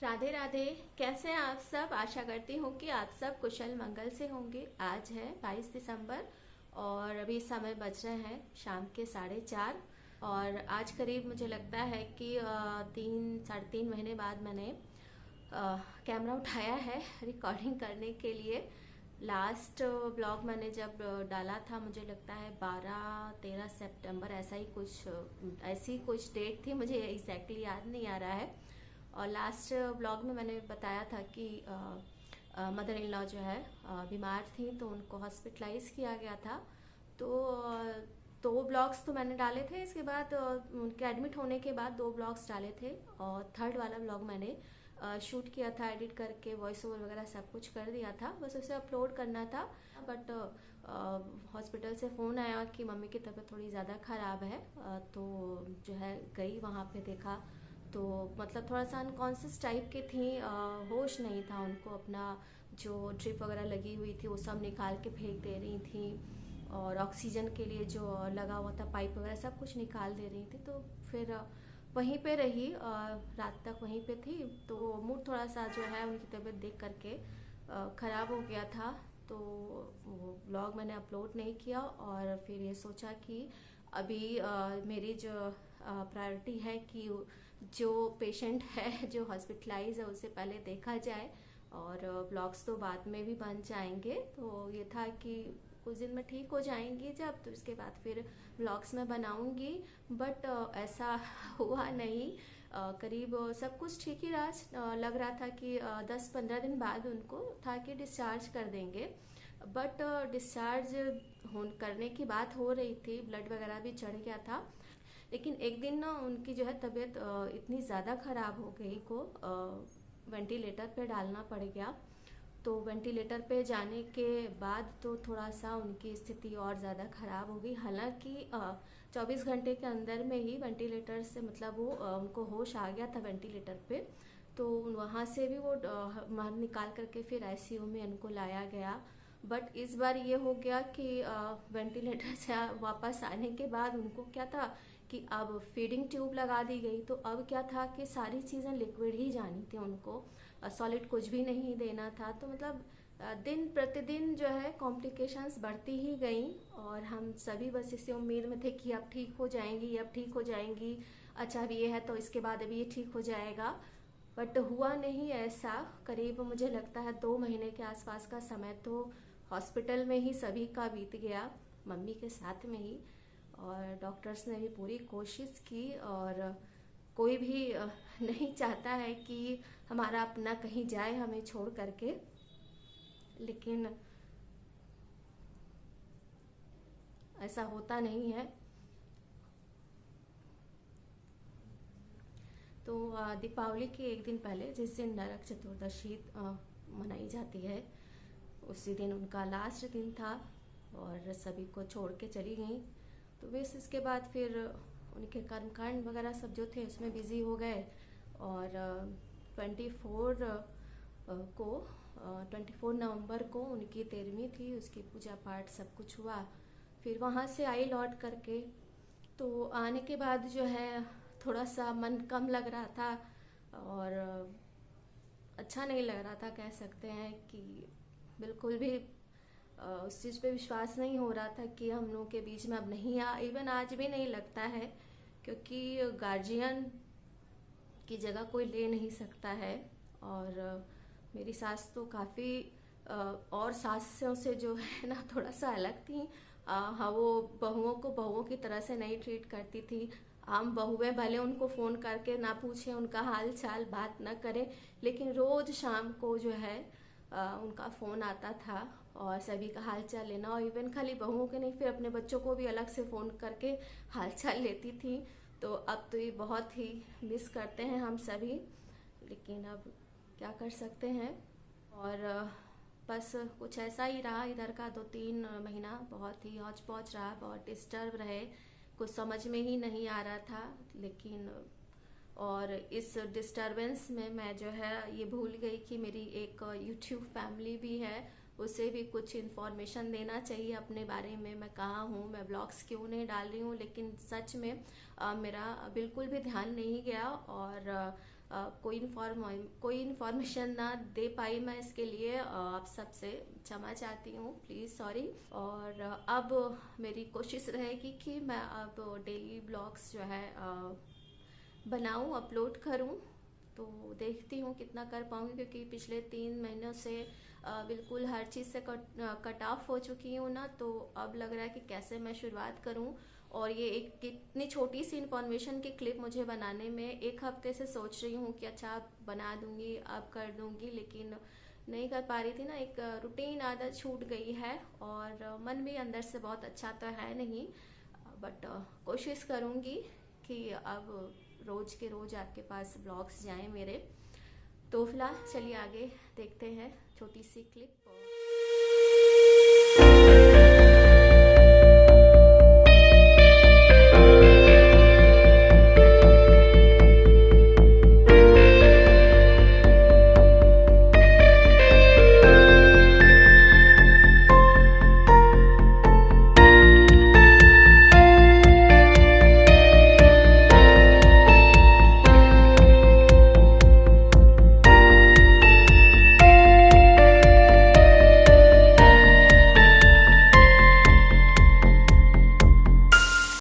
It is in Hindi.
राधे राधे। कैसे हैं आप सब? आशा करती हूँ कि आप सब कुशल मंगल से होंगे। आज है 22 दिसंबर और अभी समय बज रहे हैं शाम के 4:30। और आज करीब मुझे लगता है कि 3 साढ़े 3 महीने बाद मैंने कैमरा उठाया है रिकॉर्डिंग करने के लिए। लास्ट ब्लॉग मैंने जब डाला था, मुझे लगता है 12-13 सितंबर, ऐसी कुछ डेट थी, मुझे एग्जैक्टली याद नहीं आ रहा है। और लास्ट ब्लॉग में मैंने बताया था कि मदर इन लॉ जो है बीमार थी, तो उनको हॉस्पिटलाइज किया गया था। तो 2 ब्लॉग्स तो मैंने डाले थे। इसके बाद उनके एडमिट होने के बाद 2 ब्लॉग्स डाले थे, और थर्ड वाला ब्लॉग मैंने शूट किया था, एडिट करके वॉइस ओवर वगैरह सब कुछ कर दिया था, बस उसे अपलोड करना था। बट हॉस्पिटल से फ़ोन आया कि मम्मी की तबीयत थोड़ी ज़्यादा ख़राब है। तो जो है गई वहाँ पे, देखा तो मतलब थोड़ा सा अनकॉन्शियस टाइप की थी, होश नहीं था उनको। अपना जो ड्रिप वगैरह लगी हुई थी वो सब निकाल के फेंक दे रही थी, और ऑक्सीजन के लिए जो लगा हुआ था पाइप वगैरह सब कुछ निकाल दे रही थी। तो फिर वहीं पे रही, रात तक वहीं पे थी। तो मूड थोड़ा सा जो है उनकी तबीयत देख करके ख़राब हो गया था। तो वो ब्लॉग मैंने अपलोड नहीं किया, और फिर ये सोचा कि अभी मेरी जो प्रायोरिटी है कि जो पेशेंट है जो हॉस्पिटलाइज है उसे पहले देखा जाए, और ब्लॉग्स तो बाद में भी बन जाएंगे। तो ये था कि कुछ दिन में ठीक हो जाएंगी जब, तो इसके बाद फिर ब्लॉग्स में बनाऊंगी। बट ऐसा हुआ नहीं। करीब सब कुछ ठीक ही रहा। लग रहा था कि 10-15 दिन बाद उनको था कि डिस्चार्ज कर देंगे। बट डिस्चार्ज करने की बात हो रही थी, ब्लड वगैरह भी चढ़ गया था। लेकिन एक दिन ना उनकी जो है तबीयत इतनी ज़्यादा ख़राब हो गई को वेंटिलेटर पे डालना पड़ गया। तो वेंटिलेटर पे जाने के बाद तो थोड़ा सा उनकी स्थिति और ज़्यादा ख़राब हो गई। हालांकि 24 घंटे के अंदर में ही वेंटिलेटर से मतलब वो उनको होश आ गया था वेंटिलेटर पे। तो वहाँ से भी वो निकाल करके फिर आईसीयू में उनको लाया गया। बट इस बार ये हो गया कि वेंटिलेटर से वापस आने के बाद उनको क्या था कि अब फीडिंग ट्यूब लगा दी गई। तो अब क्या था कि सारी चीज़ें लिक्विड ही जानी थी उनको, सॉलिड कुछ भी नहीं देना था। तो मतलब दिन प्रतिदिन जो है कॉम्प्लिकेशंस बढ़ती ही गई, और हम सभी बस इसी उम्मीद में थे कि अब ठीक हो जाएंगी, अब ठीक हो जाएंगी। अच्छा अब ये है तो इसके बाद अभी ये ठीक हो जाएगा। बट हुआ नहीं ऐसा। करीब मुझे लगता है 2 महीने के आसपास का समय तो हॉस्पिटल में ही सभी का बीत गया, मम्मी के साथ में ही। और डॉक्टर्स ने भी पूरी कोशिश की, और कोई भी नहीं चाहता है कि हमारा अपना कहीं जाए हमें छोड़ करके, लेकिन ऐसा होता नहीं है। तो दीपावली के एक दिन पहले, जिस दिन नरक चतुर्दशी मनाई जाती है, उसी दिन उनका लास्ट दिन था, और सभी को छोड़ के चली गई। तो बस इसके बाद फिर उनके कर्मकांड वगैरह सब जो थे उसमें बिज़ी हो गए। और 24 को 24 नवंबर को उनकी 13वीं थी, उसकी पूजा पाठ सब कुछ हुआ। फिर वहाँ से आई लौट करके। तो आने के बाद जो है थोड़ा सा मन कम लग रहा था, और अच्छा नहीं लग रहा था, कह सकते हैं कि बिल्कुल भी उस चीज़ पे विश्वास नहीं हो रहा था कि हम लोगों के बीच में अब नहीं इवन आज भी नहीं लगता है, क्योंकि गार्जियन की जगह कोई ले नहीं सकता है। और मेरी सास तो काफ़ी और सासों से जो है ना थोड़ा सा अलग थी। हाँ, वो बहुओं को बहुओं की तरह से नहीं ट्रीट करती थी। हम बहुएं भले उनको फ़ोन करके ना पूछें, उनका हाल चाल बात ना करें, लेकिन रोज़ शाम को जो है उनका फ़ोन आता था, और सभी का हाल चाल लेना। और इवन खाली बहुओं के नहीं, फिर अपने बच्चों को भी अलग से फ़ोन करके हाल चाल लेती थी। तो अब तो ये बहुत ही मिस करते हैं हम सभी, लेकिन अब क्या कर सकते हैं। और बस कुछ ऐसा ही रहा इधर का 2-3 महीना, बहुत ही हौच पौच रहा, बहुत डिस्टर्ब रहे, कुछ समझ में ही नहीं आ रहा था। लेकिन और इस डिस्टरबेंस में मैं जो है ये भूल गई कि मेरी एक यूट्यूब फैमिली भी है, उसे भी कुछ इन्फॉर्मेशन देना चाहिए अपने बारे में, मैं कहाँ हूँ, मैं ब्लॉग्स क्यों नहीं डाल रही हूँ। लेकिन सच में मेरा बिल्कुल भी ध्यान नहीं गया, और कोई इन्फॉर्मेशन ना दे पाई मैं, इसके लिए आप सबसे क्षमा चाहती हूँ, प्लीज़ सॉरी। और अब मेरी कोशिश रहेगी कि मैं अब डेली ब्लॉग्स जो है बनाऊँ, अपलोड करूँ। तो देखती हूँ कितना कर पाऊँगी, क्योंकि पिछले 3 महीनों से बिल्कुल हर चीज़ से कट ऑफ हो चुकी हूँ ना। तो अब लग रहा है कि कैसे मैं शुरुआत करूँ। और ये एक इतनी छोटी सी इन्फॉर्मेशन की क्लिप मुझे बनाने में 1 हफ्ते से सोच रही हूँ कि अच्छा अब बना दूँगी, अब कर दूँगी, लेकिन नहीं कर पा रही थी ना। एक रूटीन आदत छूट गई है, और मन भी अंदर से बहुत अच्छा तो है नहीं, बट कोशिश करूँगी कि अब रोज़ के रोज़ आपके पास ब्लॉग्स जाएं मेरे। तो फिलहाल चलिए आगे देखते हैं छोटी सी क्लिप।